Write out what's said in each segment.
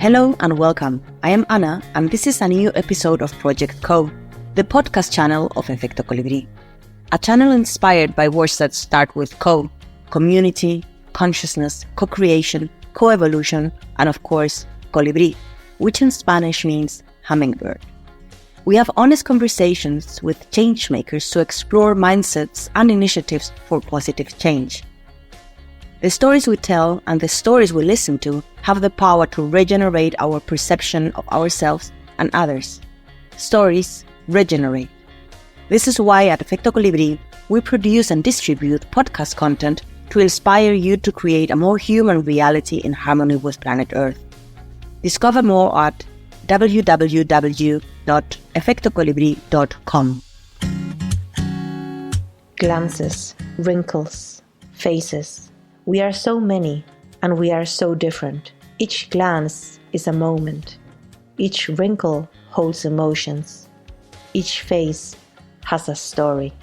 Hello and welcome. I am Anna and this is a new episode of Proyecto Co, the podcast channel of Efecto Colibrí. A channel inspired by words that start with co, community, consciousness, co-creation, co-evolution, and of course, colibrí, which in Spanish means hummingbird. We have honest conversations with changemakers to explore mindsets and initiatives for positive change. The stories we tell and the stories we listen to have the power to regenerate our perception of ourselves and others. Stories regenerate. This is why at Efecto Colibrí we produce and distribute podcast content to inspire you to create a more human reality in harmony with planet Earth. Discover more at www.efectocolibri.com. Glances, wrinkles, faces. We are so many and we are so different. Each glance is a moment. Each wrinkle holds emotions. Each face has a story.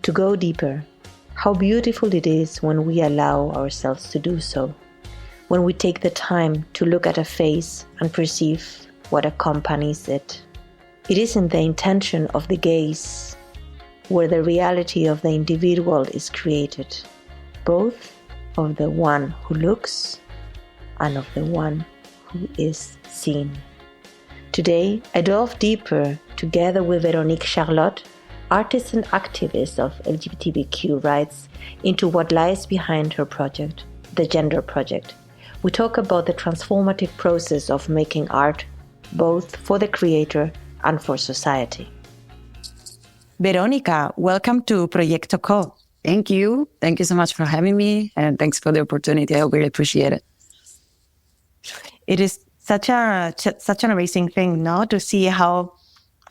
To go deeper, how beautiful it is when we allow ourselves to do so. When we take the time to look at a face and perceive what accompanies it. It is in the intention of the gaze where the reality of the individual is created, both of the one who looks and of the one who is seen. Today, I delve deeper together with Veronique Charlotte, artist and activist of LGBTQ rights, into what lies behind her project, the Gender Project. We talk about the transformative process of making art, both for the creator and for society. Veronica, welcome to Proyecto Co. Thank you. Thank you so much for having me, and thanks for the opportunity. I really appreciate it. It is such an amazing thing, no, to see how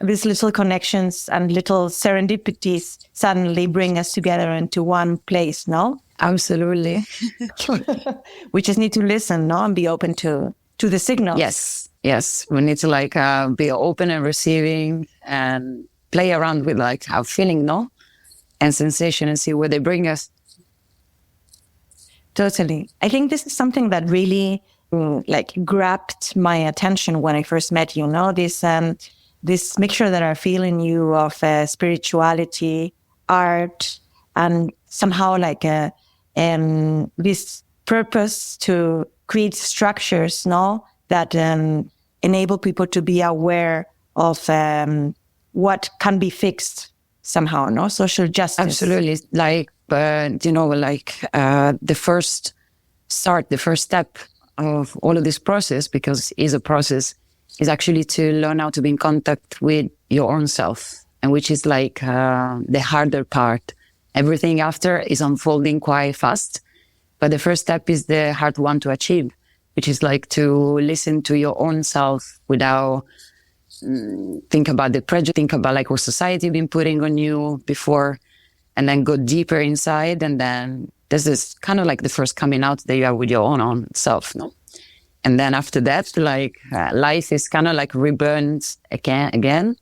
these little connections and little serendipities suddenly bring us together into one place, no? Absolutely. We just need to listen, no, and be open to the signals. Yes. We need to be open and receiving and play around with our feeling, no? And sensation and see where they bring us. Totally. I think this is something that really grabbed my attention when I first met you, no? This mixture that I feel in you of spirituality, art, and somehow this purpose to create structures, no? That enable people to be aware of what can be fixed somehow, no? Social justice. Absolutely. The first step of all of this process, because it is a process, is actually to learn how to be in contact with your own self, and which is the harder part. Everything after is unfolding quite fast, but the first step is the hard one to achieve, which is to listen to your own self without think about the prejudice, think about what society been putting on you before, and then go deeper inside. And then this is kind of the first coming out that you have with your own self, no? And then after that, life is kind of reborn again.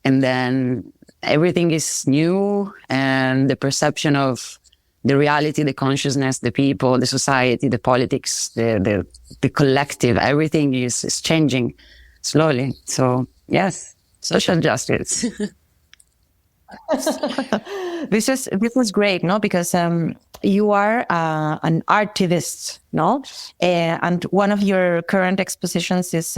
And then everything is new, and the perception of the reality, the consciousness, the people, the society, the politics, the collective, everything is changing slowly. So yes, social justice. This was great, no? Because you are an artivist, no? And one of your current expositions is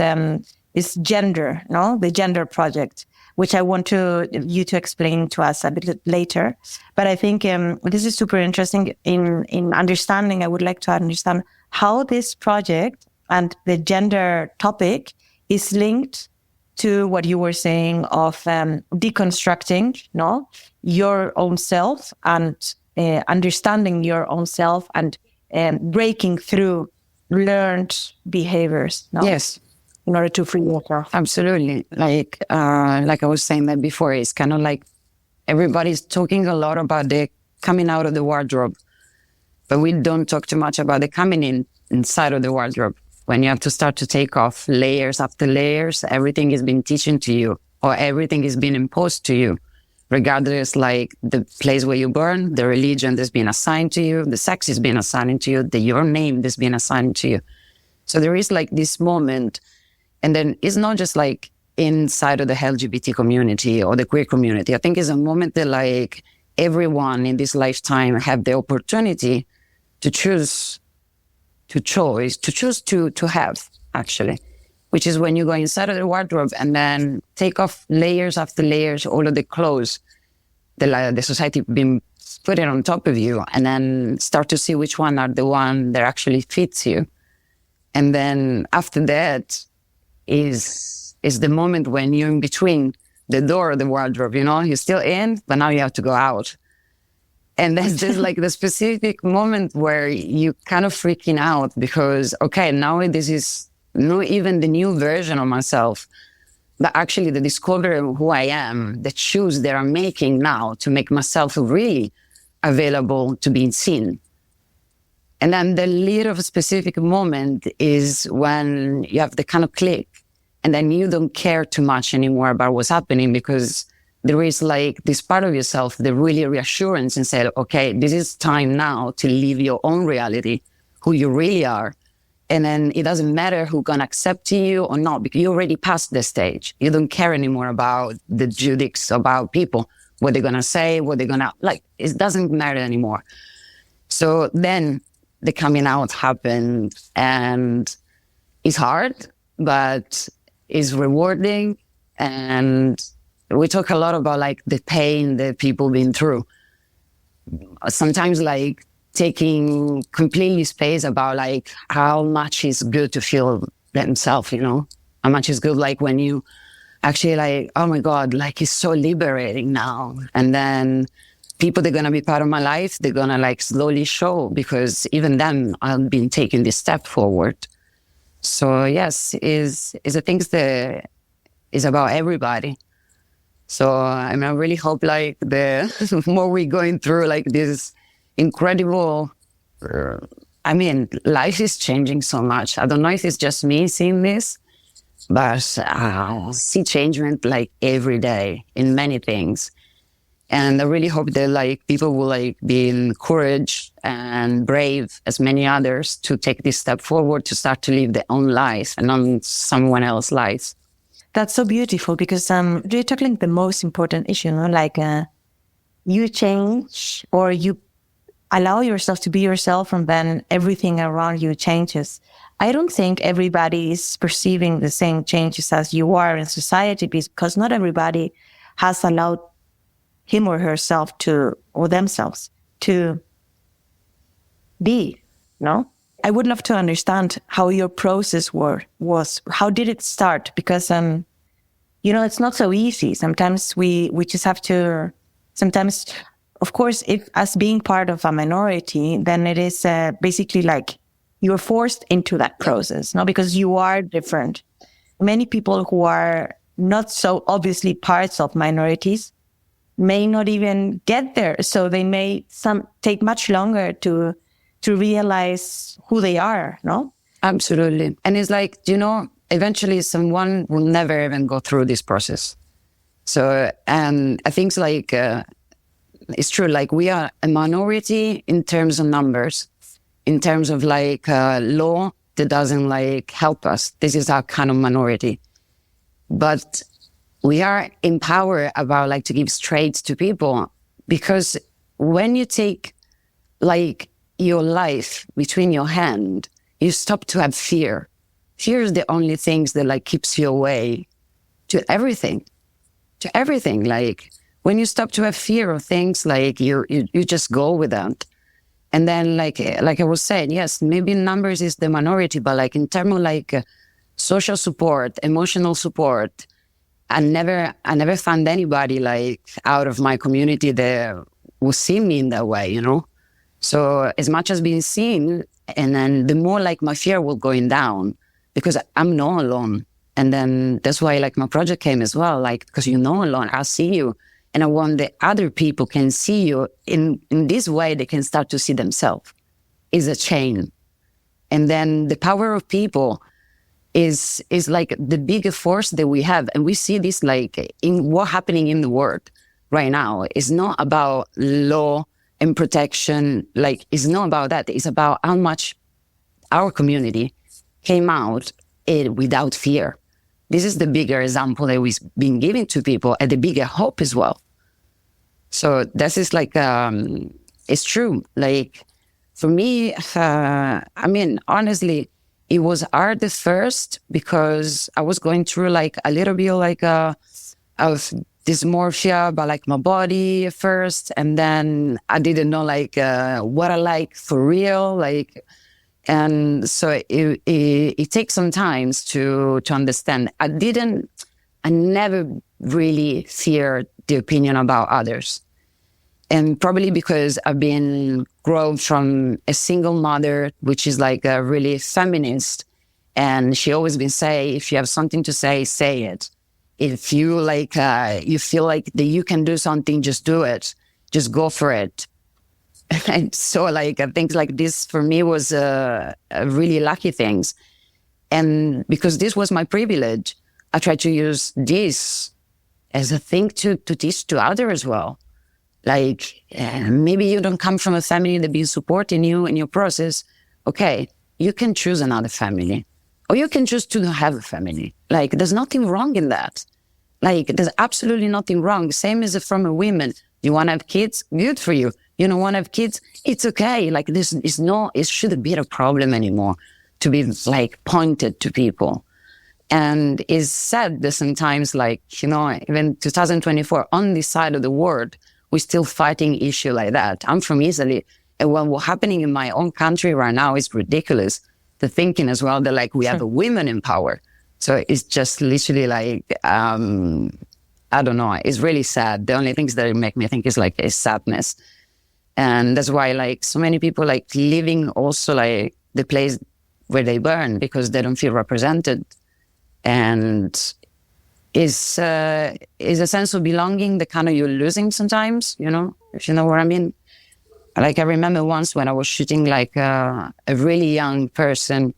gender, no? The Gender Project, which I want you to explain to us a bit later. But I think this is super interesting in understanding. I would like to understand how this project and the gender topic is linked to what you were saying of deconstructing, no, your own self and understanding your own self and breaking through learned behaviors, no? Yes. In order to free yourself. Absolutely. Like I was saying that before, it's kind of everybody's talking a lot about the coming out of the wardrobe, but we don't talk too much about the coming inside of the wardrobe. When you have to start to take off layers after layers, everything is being teaching to you, or everything is being imposed to you, regardless the place where you're born, the religion that's been assigned to you, the sex is being assigned to you, your name that's been assigned to you. So there is this moment And then it's not just like inside of the LGBT community or the queer community. I think it's a moment that like everyone in this lifetime have the opportunity to choose to have, actually, which is when you go inside of the wardrobe and then take off layers after layers, all of the clothes the society been putting on top of you, and then start to see which one are the one that actually fits you. And then after that is the moment when you're in between the door of the wardrobe, you know, you're still in, but now you have to go out. And that's just like the specific moment where you kind of freaking out because, okay, now this is not even the new version of myself, but actually the discovery of who I am, the choice that I'm making now to make myself really available to being seen. And then the little specific moment is when you have the kind of click and then you don't care too much anymore about what's happening because there is like this part of yourself that really reassurance and say, okay, this is time now to live your own reality, who you really are. And then it doesn't matter who's going to accept you or not, because you already passed the stage. You don't care anymore about the judics, about people, what they're going to say, what they're going to, like, it doesn't matter anymore. So then the coming out happened, and it's hard, but it's rewarding. And we talk a lot about like the pain that people been through. Sometimes like taking completely space about like how much is good to feel themselves, you know, how much is good like when you actually like, oh my God, like it's so liberating now. And then people that are going to be part of my life, they're going to like slowly show, because even then I've been taking this step forward. So yes, is a thing that is about everybody. So I mean, I really hope like the more we're going through like this incredible, I mean, life is changing so much. I don't know if it's just me seeing this, but I see changement like every day in many things. And I really hope that like people will like be encouraged and brave as many others to take this step forward, to start to live their own life and not someone else's life. That's so beautiful because you're tackling the most important issue, no? Like you change or you allow yourself to be yourself, and then everything around you changes. I don't think everybody is perceiving the same changes as you are in society, because not everybody has allowed him or herself to, or themselves to be, no? I would love to understand how your process was. How did it start? Because, you know, it's not so easy. Sometimes we just have to, sometimes, of course, if as being part of a minority, then it is basically like you're forced into that process, no? Because you are different. Many people who are not so obviously parts of minorities may not even get there. So they may take much longer to realize who they are, no? Absolutely. And it's like, you know, eventually someone will never even go through this process. So, and I think like, it's true, like we are a minority in terms of numbers, in terms of like law that doesn't like help us. This is our kind of minority. But we are empowered about like to give straight to people, because when you take like your life between your hand, you stop to have fear. Fear is the only things that like keeps you away to everything. Like when you stop to have fear of things, like you just go with that. And then like I was saying, yes, maybe numbers is the minority, but like in terms of like social support, emotional support, I never found anybody like out of my community that would see me in that way, you know? So as much as being seen, and then the more like my fear will going down, because I'm not alone. And then that's why like my project came as well, like, because you're not alone, I'll see you. And I want that other people can see you in this way, they can start to see themselves. It's a chain. And then the power of people is like the bigger force that we have. And we see this like in what's happening in the world right now. It's not about law and protection. Like, it's not about that. It's about how much our community came out without fear. this is the bigger example that we've been giving to people and the bigger hope as well. So this is like, it's true. Like for me, I mean, honestly, it was hard at first because I was going through like a little bit like of dysmorphia about like my body at first. And then I didn't know like what I like for real. Like, and so it takes some time to understand. I never really feared the opinion about others. And probably because I've been grown from a single mother, which is like a really feminist. And she always been say, if you have something to say, say it. If you like, you feel like that you can do something, just do it. Just go for it. And so like, things like this for me was a really lucky things. And because this was my privilege, I tried to use this as a thing to teach to others as well. Like, maybe you don't come from a family that been supporting you in your process. Okay, you can choose another family. Or you can choose to not have a family. Like, there's nothing wrong in that. Like, there's absolutely nothing wrong. Same as from a woman. You want to have kids? Good for you. You don't want to have kids? It's okay. Like, this is no, it shouldn't be a problem anymore to be, like, pointed to people. And it's sad that sometimes, like, you know, even 2024, on this side of the world, we're still fighting issue like that. I'm from Italy. And what's happening in my own country right now is ridiculous. The thinking as well that like we have a women in power. So it's just literally like, I don't know. It's really sad. The only things that make me think is like a sadness. And that's why like so many people like leaving also like the place where they burn because they don't feel represented. And is a sense of belonging that kind of you're losing sometimes, you know, if you know what I mean. Like I remember once when I was shooting like a really young person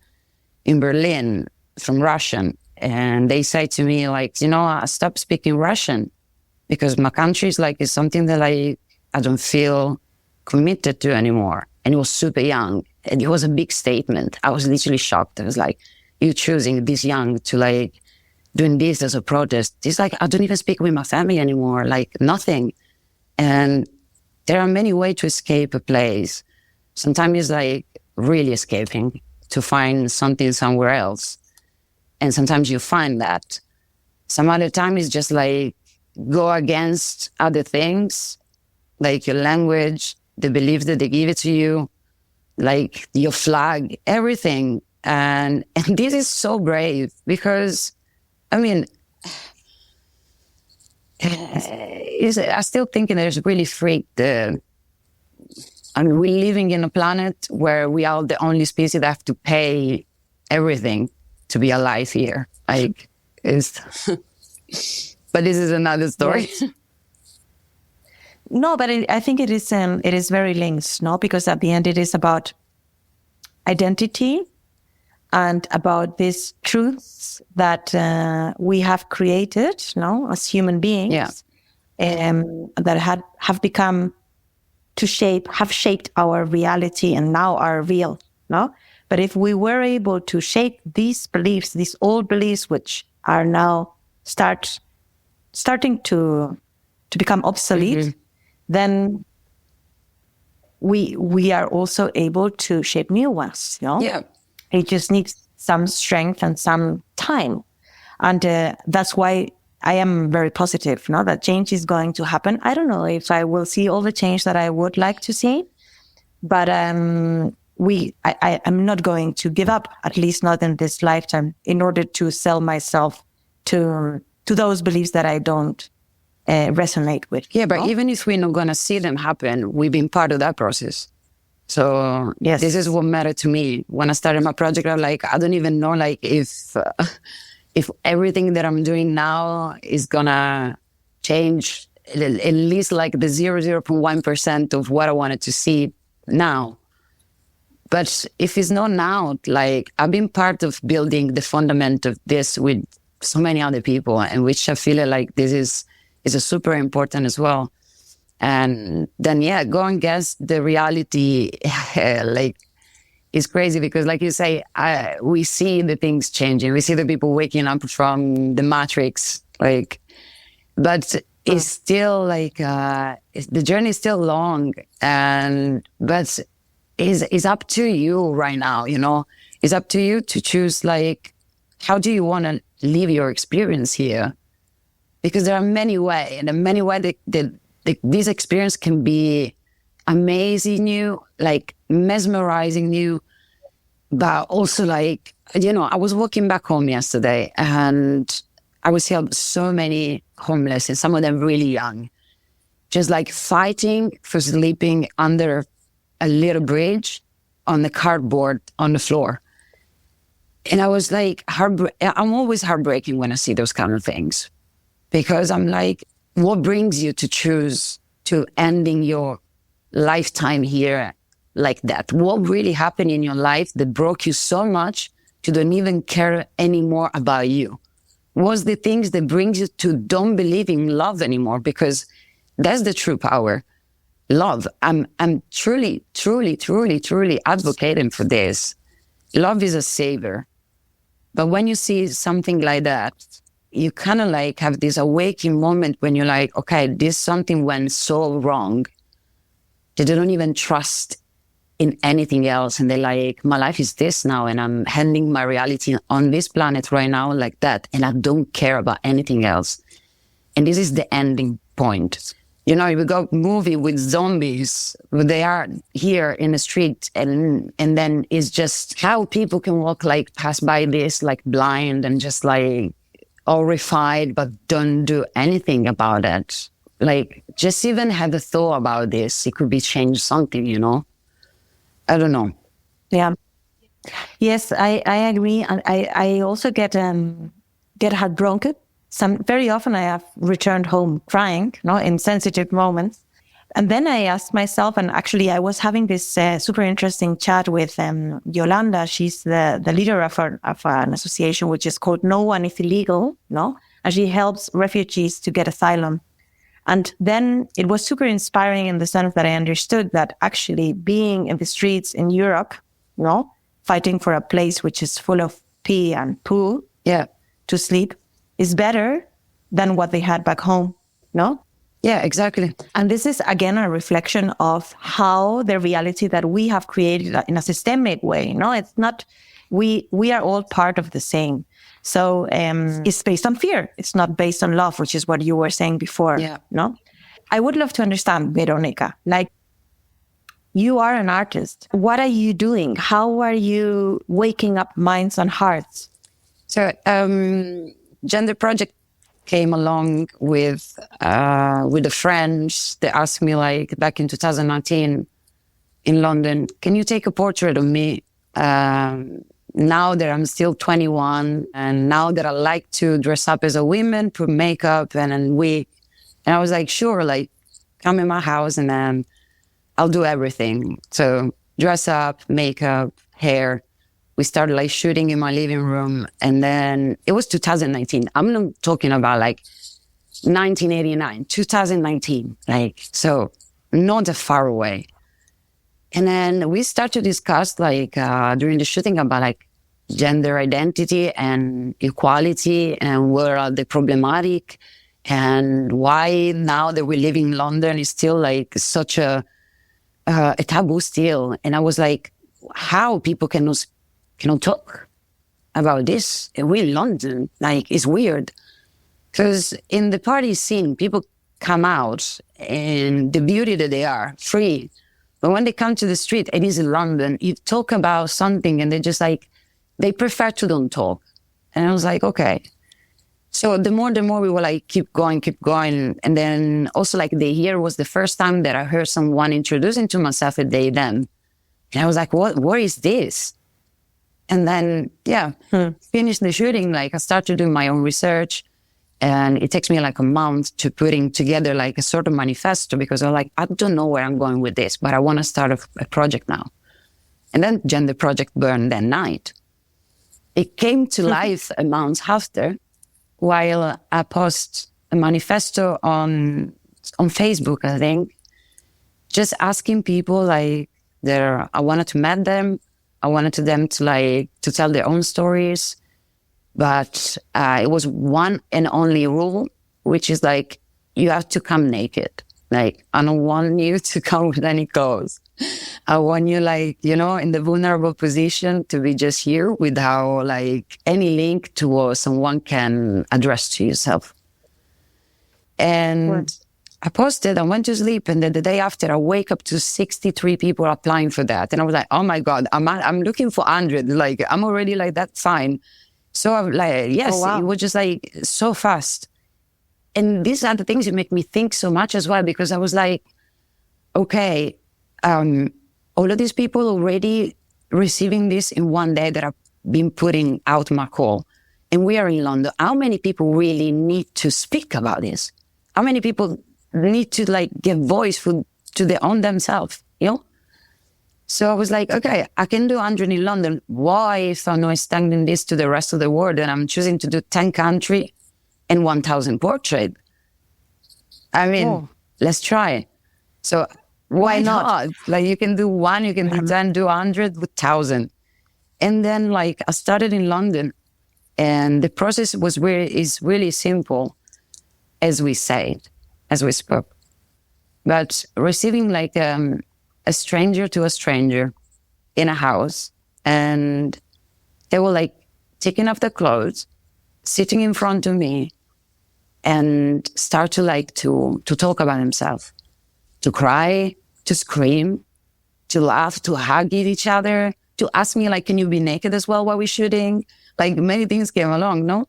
in Berlin from Russian, and they say to me like, you know, I stopped speaking Russian because my country is like is something that I don't feel committed to anymore. And it was super young, and it was a big statement. I was literally shocked. I was like, you choosing this young to like doing this as a protest. It's like, I don't even speak with my family anymore, like nothing. And there are many ways to escape a place. Sometimes it's like really escaping to find something somewhere else. And sometimes you find that. Some other time is just like go against other things, like your language, the belief that they give it to you, like your flag, everything. And this is so brave because I mean, I still think there's really freaked. I mean, we're living in a planet where we are the only species that have to pay everything to be alive here. Like, but this is another story. Yes. No, but I think it is very linked, no? Because at the end it is about identity and about these truths that we have created, no, as human beings, that have become have shaped our reality and now are real, no. But if we were able to shape these beliefs, these old beliefs, which are now starting to become obsolete, then we are also able to shape new ones, no? Yeah. It just needs some strength and some time. And that's why I am very positive, no, that change is going to happen. I don't know if I will see all the change that I would like to see, but I'm not going to give up, at least not in this lifetime, in order to sell myself to those beliefs that I don't resonate with. Yeah, but even if we're not going to see them happen, we've been part of that process. So yes, this is what mattered to me. When I started my project, I'm like, I don't even know like if everything that I'm doing now is gonna change at least like the 0.1% of what I wanted to see now. But if it's not now, like I've been part of building the fundament of this with so many other people, and which I feel like this is a super important as well. And then, yeah, going against the reality, like it's crazy because, like you say, we see the things changing. We see the people waking up from the matrix, but it's still the journey is still long, but it's up to you right now. It's up to you to choose. How do you want to live your experience here? Because there are many ways, and in many ways that this experience can be amazing you, mesmerizing you, but also I was walking back home yesterday and I was seeing so many homeless and some of them really young, just fighting for sleeping under a little bridge on the cardboard on the floor. And I was I'm always heartbreaking when I see those kind of things, because I'm what brings you to choose to ending your lifetime here like that? What really happened in your life that broke you so much to don't even care anymore about you? What's the things that brings you to don't believe in love anymore? Because that's the true power. Love. I'm truly, truly, truly, truly advocating for this. Love is a savior. But when you see something like that, you kind of have this awakening moment when you're okay, this something went so wrong that they don't even trust in anything else. And they're my life is this now, and I'm handling my reality on this planet right now like that. And I don't care about anything else. And this is the ending point. We got movie with zombies. They are here in the street, and then it's just how people can walk pass by this blind and just horrified, but don't do anything about it. Just even have a thought about this, it could be changed something, I don't know. Yeah. Yes, I agree. And I also get heartbroken. Very often I have returned home crying, in sensitive moments. And then I asked myself, and actually I was having this super interesting chat with Yolanda. She's the leader of an association which is called No One is Illegal, and she helps refugees to get asylum. And then it was super inspiring in the sense that I understood that actually being in the streets in Europe, fighting for a place which is full of pee and poo to sleep is better than what they had back home, Yeah, exactly. And this is, again, a reflection of how the reality that we have created in a systemic way, it's not, we are all part of the same. So it's based on fear. It's not based on love, which is what you were saying before, I would love to understand, Veronica, you are an artist. What are you doing? How are you waking up minds and hearts? So, Gender Project came along with the friends. They asked me back in 2019 in London, can you take a portrait of me? Now that I'm still 21 and now that I like to dress up as a woman, put makeup and wig. And I was sure, come in my house and then I'll do everything. So dress up, makeup, hair. We started shooting in my living room, and then it was 2019. I'm not talking about 1989, 2019, so not that far away. And then we started to discuss during the shooting about gender identity and equality and where are the problematic and why now that we live in London is still such a taboo still. And I was how people cannot talk about this. And we in London, it's weird. Because in the party scene, people come out and the beauty that they are, free. But when they come to the street, it is in London, you talk about something and they just they prefer to don't talk. And I was okay. So the more we were keep going. And then also the year was the first time that I heard someone introducing to myself a they, them. And I was what is this? And then, finished the shooting. I started doing my own research, and it takes me a month to putting together a sort of manifesto, because I'm I don't know where I'm going with this, but I want to start a project now. And then Gender Project burned that night. It came to life a month after, while I post a manifesto on Facebook, I think, just asking people I wanted to meet them, I wanted them to tell their own stories. But it was one and only rule, which is like, you have to come naked. Like, I don't want you to come with any clothes. I want you in the vulnerable position to be just here without any link to what someone can address to yourself. And I posted, I went to sleep, and then the day after I wake up to 63 people applying for that. And I was like, oh my God, I'm looking for 100. I'm already that's fine. So I'm yes, oh, wow. It was just so fast. And these are the things that make me think so much as well, because I was like, okay, all of these people already receiving this in one day that I've been putting out my call. And we are in London. How many people really need to speak about this? How many people need to give voice to their own themselves, So I was like, okay, I can do 100 in London. Why if I'm not extending this to the rest of the world and I'm choosing to do 10 countries and 1,000 portraits? I mean, let's try. So why not? You can do one, you can do 10, do 100 with 1,000. And then I started in London, and the process is really simple, as we said, as we spoke. But receiving a stranger to a stranger in a house, and they were taking off their clothes, sitting in front of me, and start to talk about themselves, to cry, to scream, to laugh, to hug each other, to ask me can you be naked as well while we're shooting? Many things came along, no?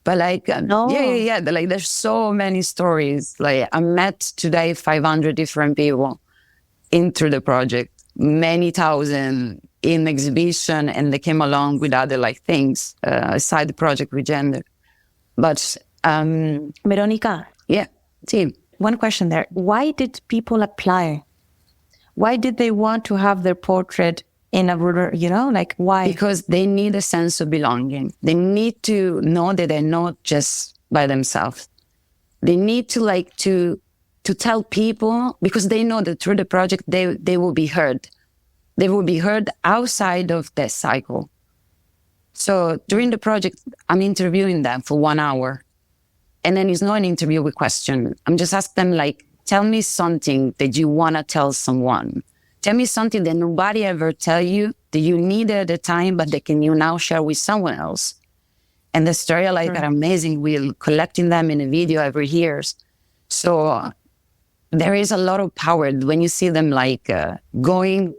But no. yeah. There's so many stories. I met today 500 different people into the project, many thousand in exhibition, and they came along with other things aside the project with gender. But Veronica, yeah, team. One question there. Why did people apply? Why did they want to have their portrait in a rural, why? Because they need a sense of belonging. They need to know that they're not just by themselves. They need to tell people, because they know that through the project, they will be heard. They will be heard outside of their cycle. So during the project, I'm interviewing them for 1 hour. And then it's not an interview with question. I'm just asking them tell me something that you want to tell someone. Tell me something that nobody ever tell you, that you needed at the time, but that can you now share with someone else. And the story are amazing. We're collecting them in a video every year. So there is a lot of power when you see them going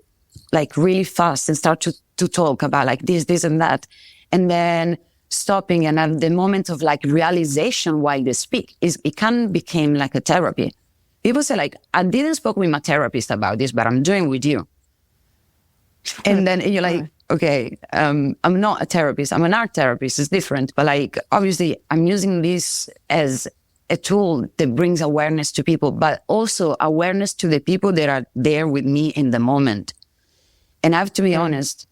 really fast and start to talk about this and that. And then stopping and have the moment of realization while they speak. It can become a therapy. People say I didn't spoke with my therapist about this, but I'm doing with you. And then you're okay, I'm not a therapist. I'm an art therapist. It's different. But obviously I'm using this as a tool that brings awareness to people, but also awareness to the people that are there with me in the moment. And I have to be honest,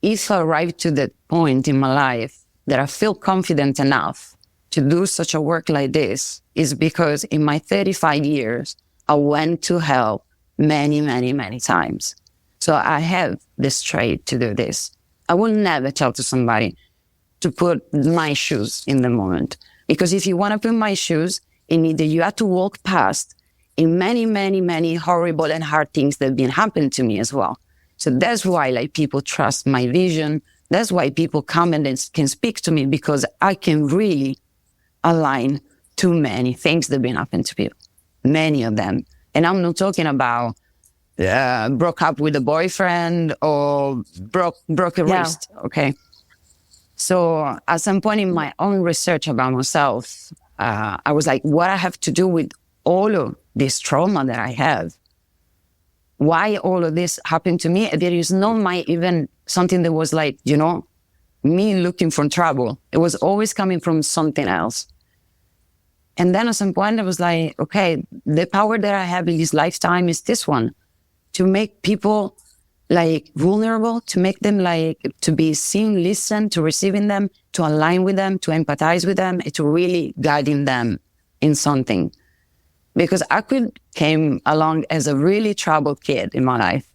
if I arrive to that point in my life that I feel confident enough to do such a work like this, is because in my 35 years, I went to hell many, many, many times. So I have the strength to do this. I will never tell to somebody to put my shoes in the moment. Because if you want to put my shoes, you have to walk past in many, many, many horrible and hard things that have been happening to me as well. So that's why people trust my vision. That's why people come and can speak to me, because I can really align to many things that have been happening to people. Many of them. And I'm not talking about broke up with a boyfriend or broke a wrist, okay? So at some point in my own research about myself, I was what I have to do with all of this trauma that I have? Why all of this happened to me? There is not even something that was me looking for trouble. It was always coming from something else. And then at some point I was okay, the power that I have in this lifetime is this one, to make people vulnerable, to make them to be seen, listened, to receiving them, to align with them, to empathize with them, and to really guiding them in something. Because I came along as a really troubled kid in my life.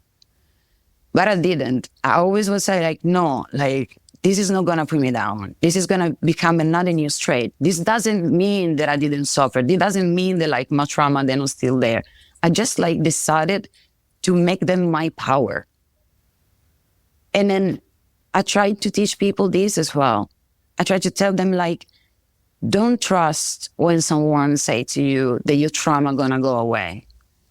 but I didn't. I always would say like, no, like, this is not going to put me down. This is going to become another new trait. This doesn't mean that I didn't suffer. This doesn't mean that like my trauma then was still there. I just like decided to make them my power. And then I tried to teach people this as well. I tried to tell them like, don't trust when someone say to you that your trauma gonna go away.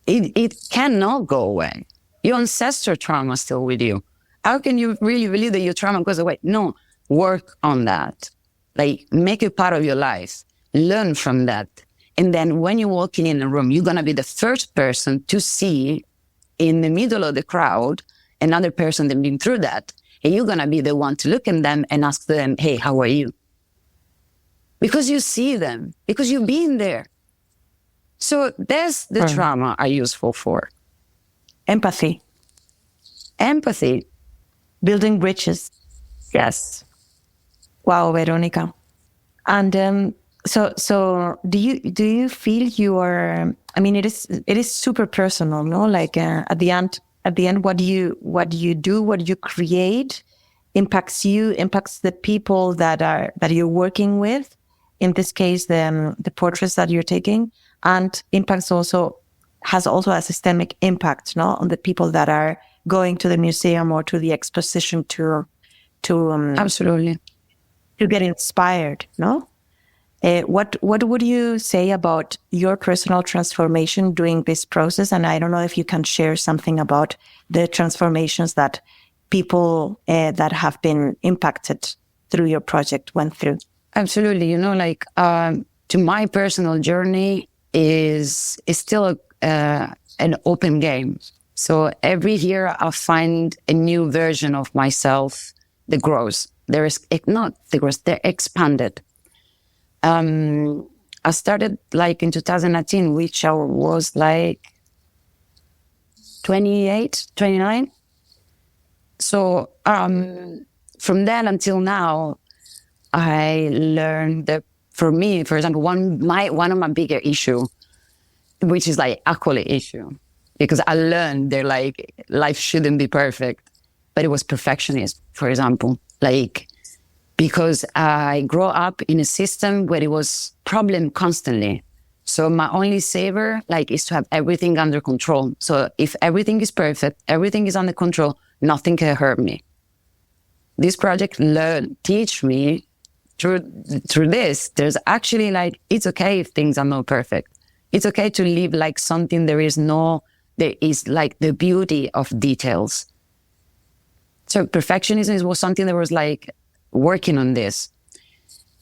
It cannot go away. Your ancestor trauma is still with you. How can you really believe that your trauma goes away? No, work on that. Like, make it part of your life. Learn from that. And then when you're walking in a room, you're going to be the first person to see in the middle of the crowd another person that's been through that. And you're going to be the one to look at them and ask them, hey, how are you? Because you see them, because you've been there. So that's the trauma are useful for. Empathy. Empathy. Building bridges. Yes. Wow, Veronica. And so do you feel you are? I mean, it is super personal, no? Like at the end, what you do, what you create, impacts you, impacts the people that you're working with. In this case, the portraits that you're taking, and has also a systemic impact, no, on the people that are going to the museum or to the exposition to absolutely to get inspired, no? What would you say about your personal transformation during this process? And I don't know if you can share something about the transformations that people that have been impacted through your project went through. Absolutely. You know, like to my personal journey is still an open game. So every year I find a new version of myself that grows. They're expanded. I started like in 2019, which I was like 28, 29. So from then until now, I learned that for me, for example, one of my bigger issue, which is like a quality issue, because I learned that like life shouldn't be perfect, but it was perfectionism, for example, like because I grew up in a system where it was problem constantly. So my only savior like is to have everything under control. So if everything is perfect, everything is under control, nothing can hurt me. This project teach me through this, there's actually like, it's okay if things are not perfect. It's okay to live like something there is like the beauty of details. So perfectionism was something that was like working on this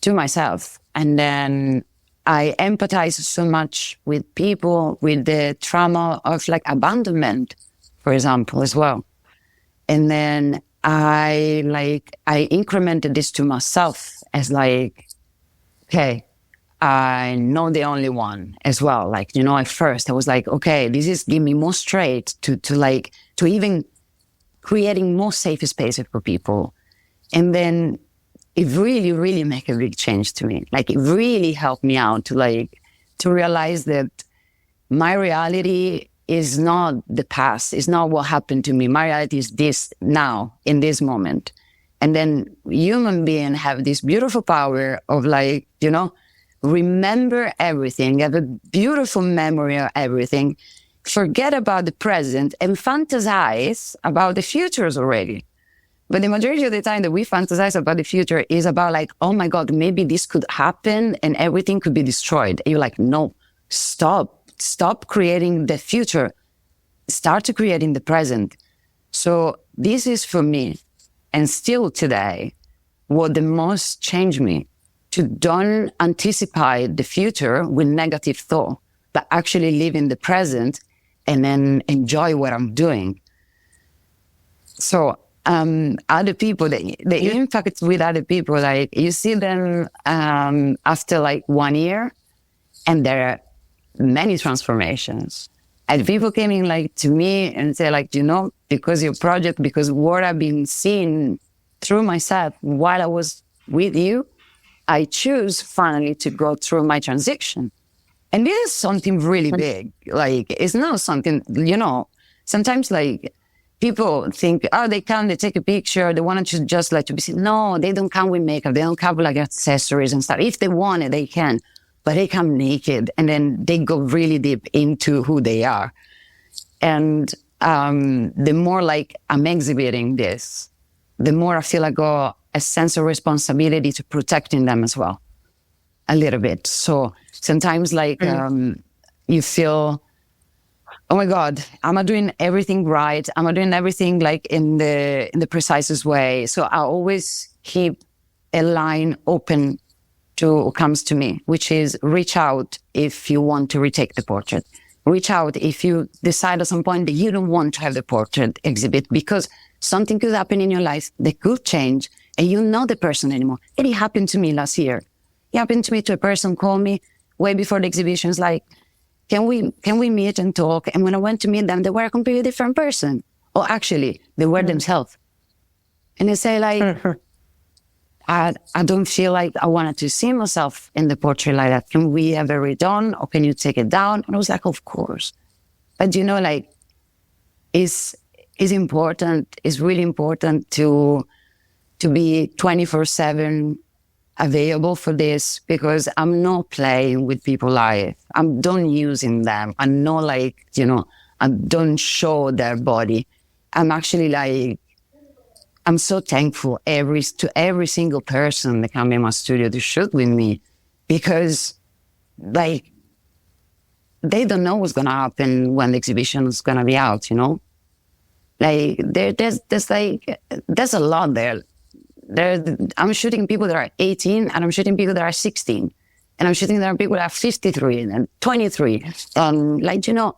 to myself. And then I empathize so much with people with the trauma of like abandonment, for example, as well. And then I incremented this to myself as like, okay, I'm not the only one as well. Like, you know, at first I was like, okay, this is giving me more straight to even creating more safe spaces for people. And then it really, really made a big change to me. Like it really helped me out to realize that my reality is not the past. It's not what happened to me. My reality is this now, in this moment. And then human beings have this beautiful power of like, you know, remember everything, have a beautiful memory of everything, forget about the present and fantasize about the futures already. But the majority of the time that we fantasize about the future is about like, oh my God, maybe this could happen and everything could be destroyed. And you're like, no, stop creating the future. Start to creating the present. So this is for me, and still today, what the most changed me, to don't anticipate the future with negative thought, but actually live in the present and then enjoy what I'm doing. So other people, the impact with other people, like you see them after like 1 year, and there are many transformations. And people came in like to me and say like, you know, because your project, because what I've been seeing through myself while I was with you, I choose finally to go through my transition. And this is something really big. Like, it's not something, you know, sometimes like people think, oh, they come, they take a picture, they want to just like to be seen. No, they don't come with makeup. They don't come with like accessories and stuff. If they want it, they can, but they come naked and then they go really deep into who they are. And the more like I'm exhibiting this, the more I feel I got a sense of responsibility to protecting them as well, a little bit. So sometimes like you feel, oh my God, am I doing everything right? Am I doing everything like in the precisest way? So I always keep a line open to what comes to me, which is reach out if you want to retake the portrait. Reach out if you decide at some point that you don't want to have the portrait exhibit because something could happen in your life that could change and you're not the person anymore. And it happened to me last year. It happened to me to a person called me way before the exhibitions like, can we meet and talk? And when I went to meet them, they were a completely different person. Or actually, they were themselves. And they say like, I don't feel like I wanted to see myself in the portrait like that. Can we have it redone or can you take it down? And I was like, of course. But you know, like, it's important, it's really important to be 24/7 available for this because I'm not playing with people's life. I'm done using them. I'm not like, you know, I don't show their body. I'm actually like, I'm so thankful to every single person that come in my studio to shoot with me because like, they don't know what's going to happen when the exhibition is going to be out, you know? Like, there's a lot there. I'm shooting people that are 18 and I'm shooting people that are 16. And I'm shooting there are people that are 53 and 23. Like, you know,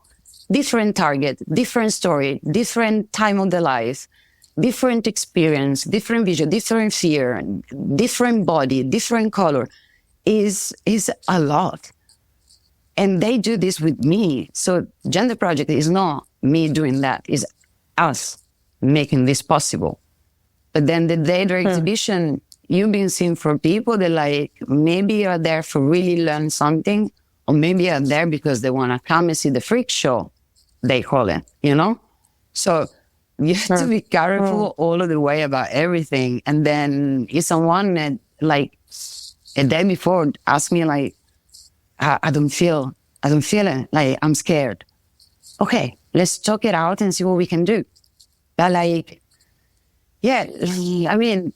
different target, different story, different time of their life, different experience, different vision, different fear, different body, different color is a lot. And they do this with me. So Gender Project is not me doing that. It's us making this possible. But then the day of the exhibition, you've been seen for people that like, maybe are there for really learn something, or maybe are there because they want to come and see the freak show, they call it, you know? So you have to be careful all of the way about everything. And then if someone that like a day before asked me like, I don't feel it, like I'm scared. Okay, let's talk it out and see what we can do. But like, yeah, I mean,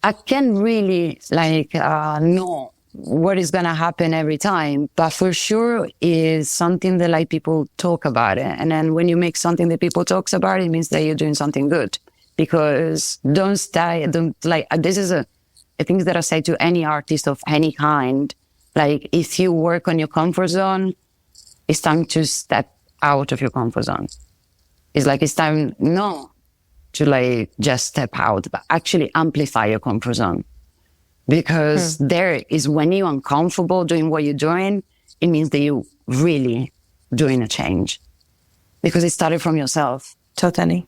I can't really like know what is going to happen every time, but for sure is something that like people talk about it. And then when you make something that people talks about, it means that you're doing something good. Because this is a thing that I say to any artist of any kind. Like if you work on your comfort zone, it's time to step out of your comfort zone. It's like, it's time, no, to like just step out, but actually amplify your comfort zone. Because there is when you're uncomfortable doing what you're doing, it means that you're really doing a change. Because it started from yourself. Totally.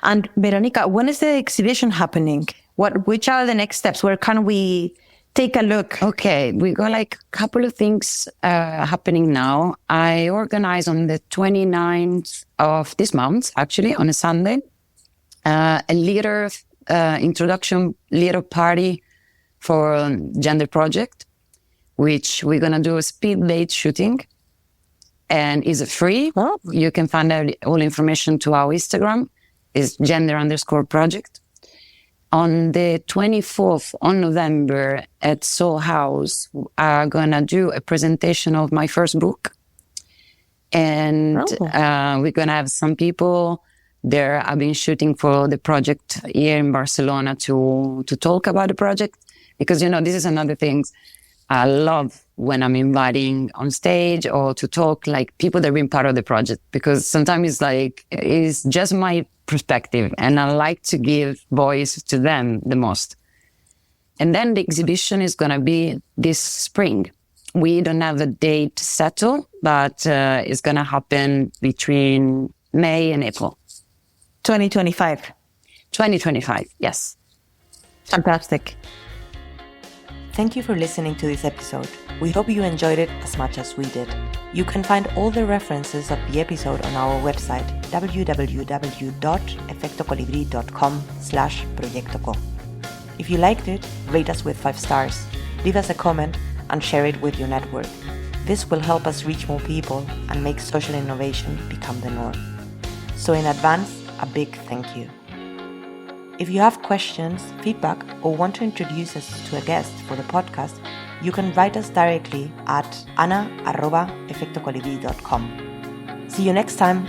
And Veronica, when is the exhibition happening? Which are the next steps? Where can we take a look? Okay, we got like a couple of things happening now. I organized on the 29th of this month, actually, on a Sunday, a little introduction, little party for Gender Project, which we're going to do a speed date shooting. And is free. Oh. You can find out all information to our Instagram. It's gender_project. On the 24th of November at Soul House, I'm going to do a presentation of my first book. And we're going to have some people there. I've been shooting for the project here in Barcelona to talk about the project. Because, you know, this is another thing I love when I'm inviting on stage or to talk, like people that have been part of the project. Because sometimes it's like, it's just my perspective and I like to give voice to them the most. And then the exhibition is going to be this spring. We don't have a date settled, but it's going to happen between May and April. 2025. 2025, yes. Fantastic. Thank you for listening to this episode. We hope you enjoyed it as much as we did. You can find all the references of the episode on our website, www.efectocolibri.com/Proyecto Co. If you liked it, rate us with 5 stars, leave us a comment, and share it with your network. This will help us reach more people and make social innovation become the norm. So in advance, a big thank you. If you have questions, feedback, or want to introduce us to a guest for the podcast, you can write us directly at ana@efectocolibri.com. See you next time.